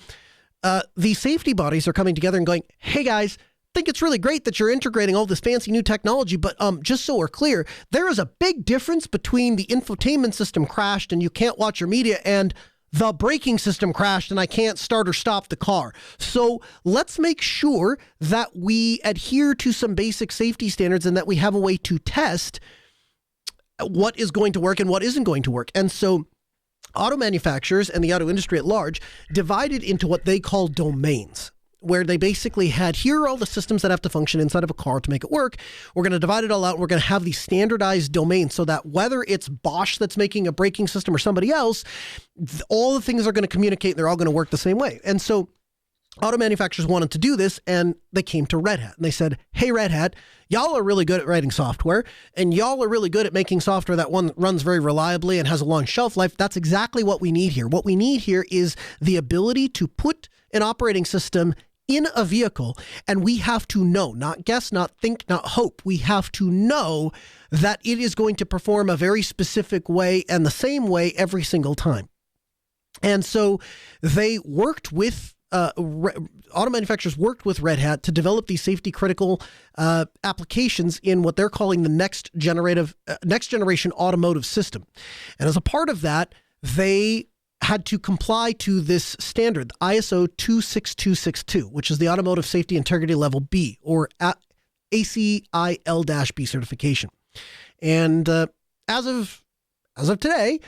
Speaker 2: these safety bodies are coming together and going, hey guys, I think it's really great that you're integrating all this fancy new technology, but just so we're clear, there is a big difference between the infotainment system crashed and you can't watch your media and the braking system crashed and I can't start or stop the car. So let's make sure that we adhere to some basic safety standards and that we have a way to test what is going to work and what isn't going to work. And so auto manufacturers and the auto industry at large divided into what they call domains. where they basically had, here are all the systems that have to function inside of a car to make it work. We're going to divide it all out. And we're going to have these standardized domains so that whether it's Bosch that's making a braking system or somebody else, all the things are going to communicate. They're all going to work the same way. And so auto manufacturers wanted to do this, and they came to Red Hat and they said, hey, Red Hat, y'all are really good at writing software, and y'all are really good at making software that runs very reliably and has a long shelf life. That's exactly what we need here. What we need here is the ability to put an operating system in a vehicle, and we have to know, not guess, not think, not hope. We have to know that it is going to perform a very specific way and the same way every single time. And so they worked with auto manufacturers worked with Red Hat to develop these safety critical applications in what they're calling the next generation automotive system. And as a part of that, they had to comply to this standard, ISO 26262, which is the Automotive Safety Integrity Level B, or ACIL-B certification. And as of today,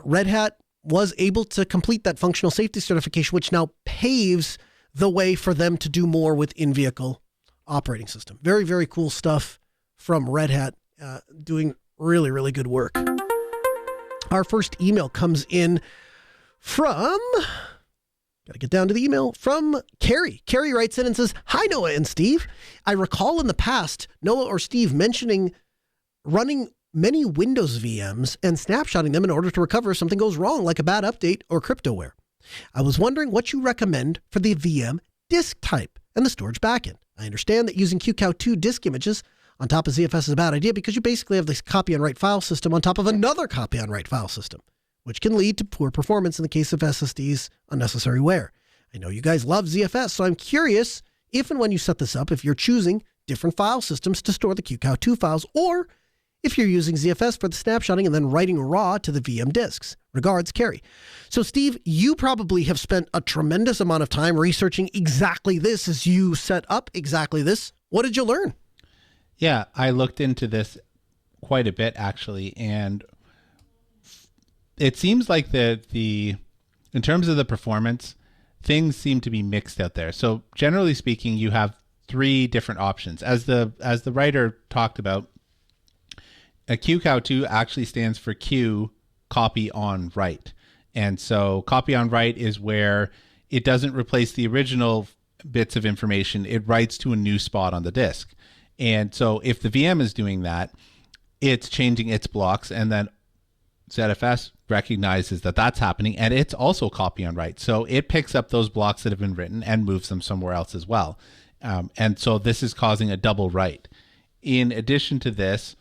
Speaker 2: Red Hat was able to complete that functional safety certification, which now paves the way for them to do more with in-vehicle operating system. Very, very cool stuff from Red Hat, doing really, really good work. Our first email comes in from, got to get down to the email, from Carrie. Carrie writes in and says, hi, Noah and Steve. I recall in the past, Noah or Steve mentioning running many Windows VMs and snapshotting them in order to recover if something goes wrong, like a bad update or cryptoware. I was wondering what you recommend for the VM disk type and the storage backend. I understand that using QCOW2 disk images on top of ZFS is a bad idea because you basically have this copy and write file system on top of another copy and write file system, which can lead to poor performance in the case of SSDs, unnecessary wear. I know you guys love ZFS, so I'm curious if and when you set this up, if you're choosing different file systems to store the QCOW2 files, or if you're using ZFS for the snapshotting and then writing raw to the VM disks. Regards, Carrie. So, Steve, you probably have spent a tremendous amount of time researching exactly this as you set up exactly this. What did you learn?
Speaker 3: Yeah, I looked into this quite a bit, actually, and it seems like the in terms of the performance, things seem to be mixed out there. So, generally speaking, you have three different options. As the writer talked about, a QCOW2 actually stands for Q, copy on write. And so copy on write is where it doesn't replace the original bits of information. It writes to a new spot on the disk. And so if the VM is doing that, it's changing its blocks, and then ZFS recognizes that that's happening, and it's also copy on write. So it picks up those blocks that have been written and moves them somewhere else as well. And so this is causing a double write. In addition to this,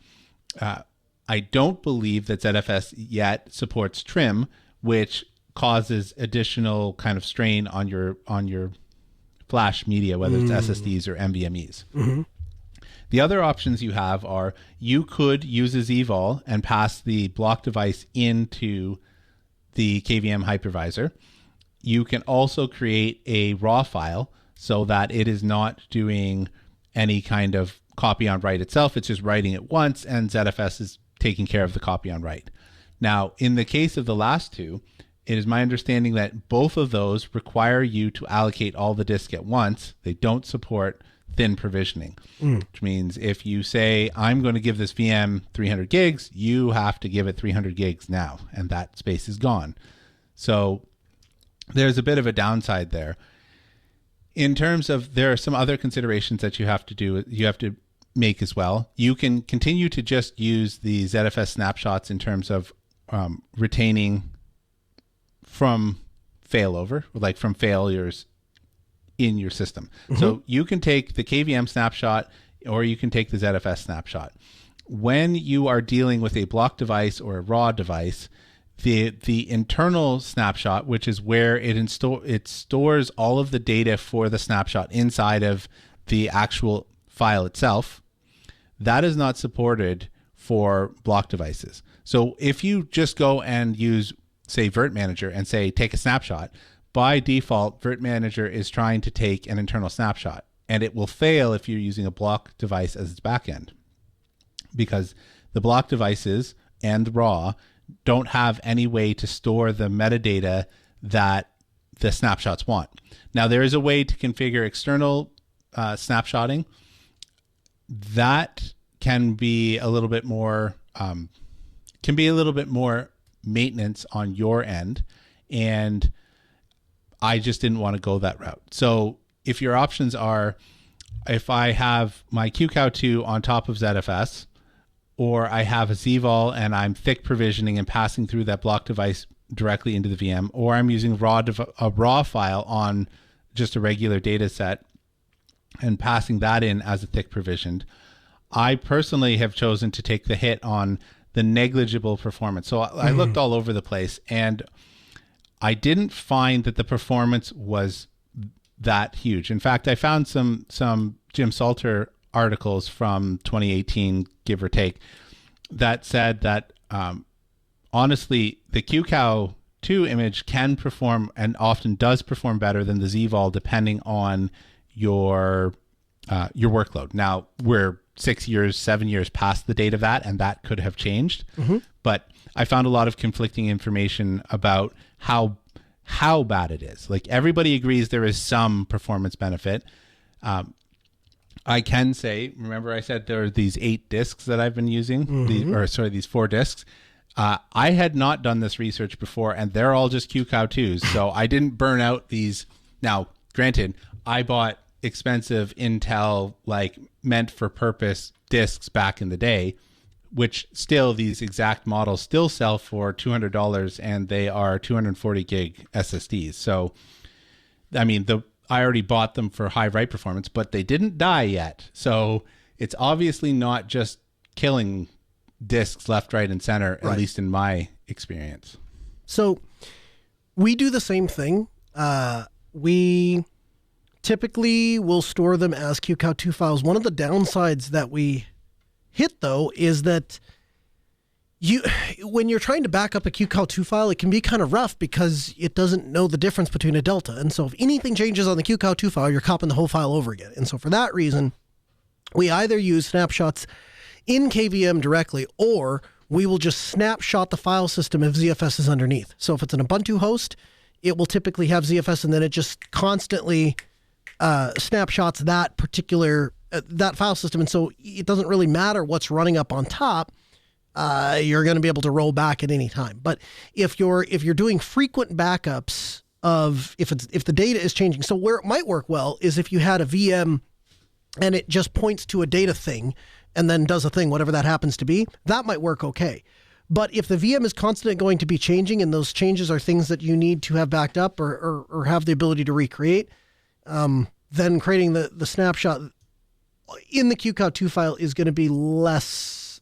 Speaker 3: I don't believe that ZFS yet supports trim, which causes additional kind of strain on your flash media, whether it's SSDs or NVMEs. Mm-hmm. The other options you have are, you could use a ZVol and pass the block device into the KVM hypervisor. You can also create a raw file so that it is not doing any kind of copy on write itself. It's just writing it once, and ZFS is taking care of the copy on write. Now, in the case of the last two, it is my understanding that both of those require you to allocate all the disk at once. They don't support thin provisioning, which means if you say, I'm going to give this VM 300 gigs, you have to give it 300 gigs now, and that space is gone. So there's a bit of a downside there. In terms of, there are some other considerations that you have to make as well. You can continue to just use the ZFS snapshots in terms of retaining from failover, like from failures in your system. Mm-hmm. So you can take the KVM snapshot, or you can take the ZFS snapshot. When you are dealing with a block device or a raw device, the internal snapshot, which is where it stores all of the data for the snapshot inside of the actual file itself, that is not supported for block devices. So if you just go and use, say, Virt Manager and say, take a snapshot, by default, Virt Manager is trying to take an internal snapshot, and it will fail if you're using a block device as its backend, because the block devices and RAW don't have any way to store the metadata that the snapshots want. Now, there is a way to configure external snapshotting. That can be a little bit more maintenance on your end, and I just didn't want to go that route. So if your options are, if I have my QCOW2 on top of ZFS, or I have a ZVol and I'm thick provisioning and passing through that block device directly into the VM, or I'm using a raw file on just a regular data set and passing that in as a thick provisioned, I personally have chosen to take the hit on the negligible performance. So I looked all over the place, and I didn't find that the performance was that huge. In fact, I found some Jim Salter articles from 2018, give or take, that said that honestly, the QCOW2 image can perform and often does perform better than the ZVol, depending on your workload. Now, we're 6 years, 7 years past the date of that, and that could have changed. But I found a lot of conflicting information about how bad it is. Like, everybody agrees there is some performance benefit. I can say, remember I said there are these 8 disks that I've been using, these 4 disks. I had not done this research before, and they're all just QCOW2s. So I didn't burn out these. Now, granted, I bought expensive Intel, like, meant for purpose disks back in the day, which still, these exact models still sell for $200, and they are 240 gig SSDs. So, I mean, I already bought them for high write performance, but they didn't die yet. So it's obviously not just killing disks left, right, and center, at least in my experience.
Speaker 2: So we do the same thing. We typically will store them as QCOW2 files. One of the downsides that we hit, though, is that when you're trying to back up a QCOW2 file, it can be kind of rough because it doesn't know the difference between a delta. And so if anything changes on the QCOW2 file, you're copying the whole file over again. And so for that reason, we either use snapshots in KVM directly, or we will just snapshot the file system if ZFS is underneath. So if it's an Ubuntu host, it will typically have ZFS, and then it just constantly snapshots that particular that file system. And so it doesn't really matter what's running up on top. You're going to be able to roll back at any time. But if you're doing frequent backups of if the data is changing, so where it might work well is if you had a VM and it just points to a data thing and then does a thing, whatever that happens to be, that might work okay. But if the VM is constantly going to be changing, and those changes are things that you need to have backed up or have the ability to recreate, then creating the snapshot in the QCOW2 file is going to be less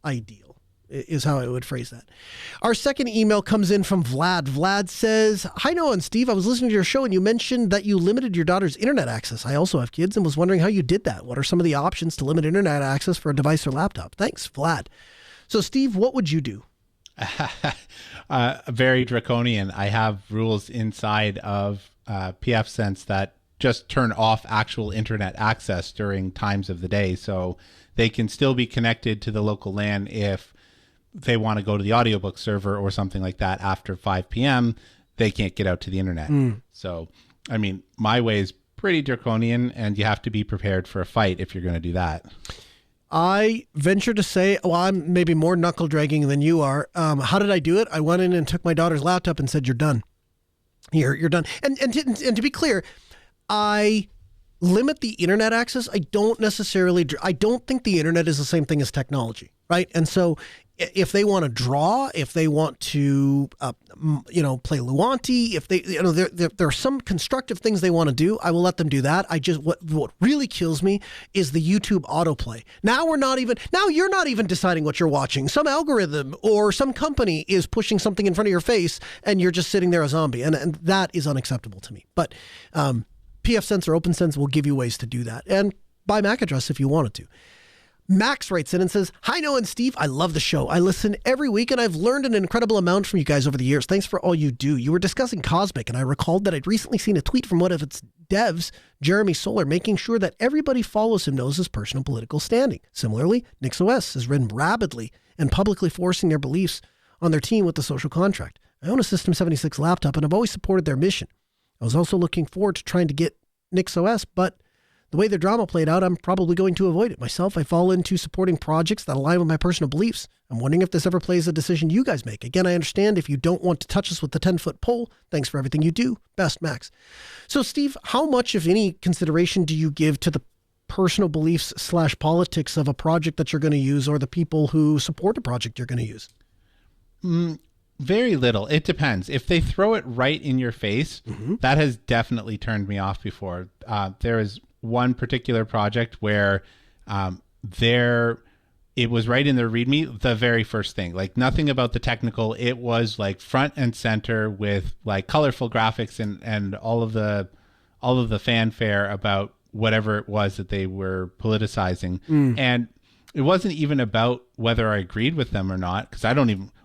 Speaker 2: ideal, is how I would phrase that. Our second email comes in from Vlad. Vlad says, "Hi, Noah and Steve. I was listening to your show and you mentioned that you limited your daughter's internet access. I also have kids and was wondering how you did that. What are some of the options to limit internet access for a device or laptop? Thanks, Vlad." So, Steve, what would you do?
Speaker 3: Very draconian. I have rules inside of pfSense that just turn off actual internet access during times of the day. So they can still be connected to the local LAN if they want to go to the audiobook server or something like that after 5 p.m. They can't get out to the internet. So, I mean, my way is pretty draconian, and you have to be prepared for a fight if you're going to do that.
Speaker 2: I venture to say, well, I'm maybe more knuckle dragging than you are. How did I do it? I went in and took my daughter's laptop and said, "You're done. You're done." And to be clear, I limit the internet access. I don't think the internet is the same thing as technology, right? And so if they want to draw, if they want to, play Luanti, if they, there are some constructive things they want to do, I will let them do that. What really kills me is the YouTube autoplay. Now you're not even deciding what you're watching. Some algorithm or some company is pushing something in front of your face and you're just sitting there a zombie. And that is unacceptable to me. But, pfSense or OpenSense will give you ways to do that. And buy MAC address if you wanted to. Max writes in and says, "Hi, Noah and Steve. I love the show. I listen every week, and I've learned an incredible amount from you guys over the years. Thanks for all you do. You were discussing Cosmic, and I recalled that I'd recently seen a tweet from one of its devs, Jeremy Solar, making sure that everybody follows him knows his personal political standing. Similarly, NixOS has written rapidly and publicly forcing their beliefs on their team with the social contract. I own a System 76 laptop, and I've always supported their mission. I was also looking forward to trying to get NixOS, but the way the drama played out, I'm probably going to avoid it myself. I fall into supporting projects that align with my personal beliefs. I'm wondering if this ever plays a decision you guys make. Again, I understand if you don't want to touch us with the 10-foot pole. Thanks for everything you do. Best, Max. So, Steve, how much, if any, consideration do you give to the personal beliefs / politics of a project that you're going to use or the people who support a project you're going to use?
Speaker 3: Very little. It depends. If they throw it right in your face, that has definitely turned me off before. There is one particular project where it was right in their README, the very first thing, like nothing about the technical. It was like front and center with like colorful graphics and all of the fanfare about whatever it was that they were politicizing. And it wasn't even about whether I agreed with them or not, because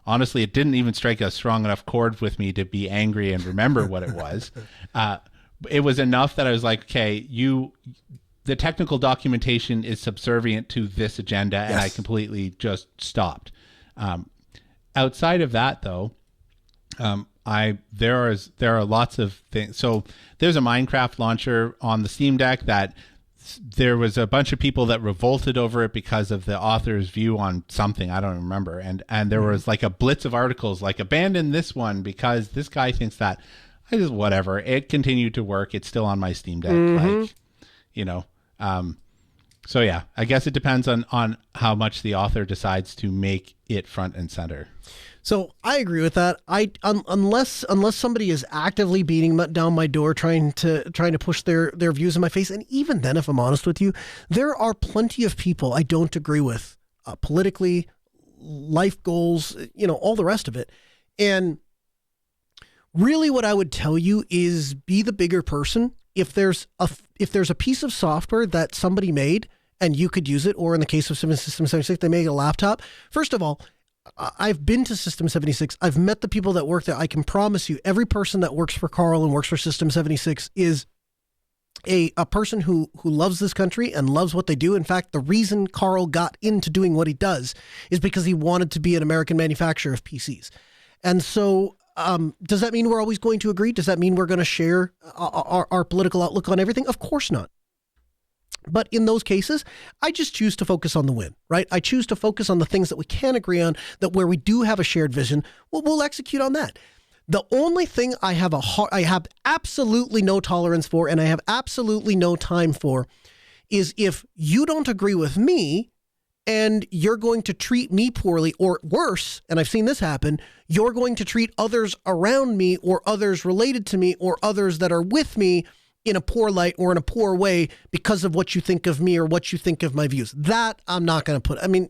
Speaker 3: honestly, it didn't even strike a strong enough chord with me to be angry and remember what it was. It was enough that I was like, okay, the technical documentation is subservient to this agenda, and I completely just stopped. Outside of that, though, there are lots of things. So there's a Minecraft launcher on the Steam Deck that there was a bunch of people that revolted over it because of the author's view on something. I don't remember. And there was like a blitz of articles like abandon this one because this guy thinks that. I just, whatever. It continued to work. It's still on my Steam Deck. Like, you know, so yeah, I guess it depends on how much the author decides to make it front and center.
Speaker 2: So I agree with that. Unless somebody is actively beating down my door, trying to push their views in my face, and even then, if I'm honest with you, there are plenty of people I don't agree with politically, life goals, all the rest of it. And really, what I would tell you is be the bigger person. If there's a piece of software that somebody made and you could use it, or in the case of System 76, they made a laptop. First of all, I've been to System 76. I've met the people that work there. I can promise you every person that works for Carl and works for System 76 is a person who loves this country and loves what they do. In fact, the reason Carl got into doing what he does is because he wanted to be an American manufacturer of PCs. And so does that mean we're always going to agree? Does that mean we're going to share our political outlook on everything? Of course not. But in those cases, I just choose to focus on the win, right? I choose to focus on the things that we can agree on, that where we do have a shared vision, we'll execute on that. The only thing I have absolutely no tolerance for, and I have absolutely no time for, is if you don't agree with me and you're going to treat me poorly, or worse, and I've seen this happen, you're going to treat others around me or others related to me or others that are with me in a poor light or in a poor way because of what you think of me or what you think of my views. That I'm not going to put. I mean,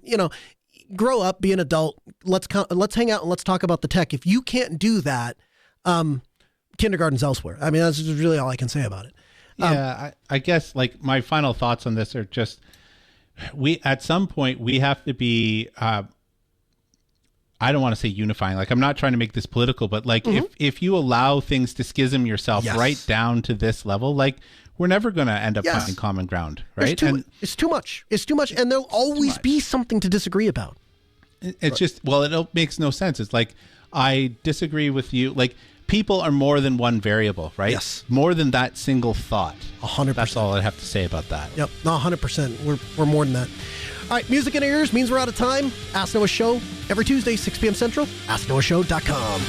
Speaker 2: grow up, be an adult. Let's hang out and let's talk about the tech. If you can't do that, kindergarten's elsewhere. I mean, that's just really all I can say about it.
Speaker 3: Yeah, I guess like my final thoughts on this are just at some point we have to be. I don't want to say unifying. Like, I'm not trying to make this political, but like if you allow things to schism yourself right down to this level, like we're never going to end up finding common ground, right?
Speaker 2: It's too much. It's too much. And there'll always be something to disagree about.
Speaker 3: It's just, it makes no sense. It's like, I disagree with you. Like, people are more than one variable, right?
Speaker 2: Yes.
Speaker 3: More than that single thought.
Speaker 2: 100%.
Speaker 3: That's all I have to say about that.
Speaker 2: Yep. No, 100%. We're more than that. All right, music in our ears means we're out of time. Ask Noah Show every Tuesday, 6 p.m. Central. AskNoahShow.com.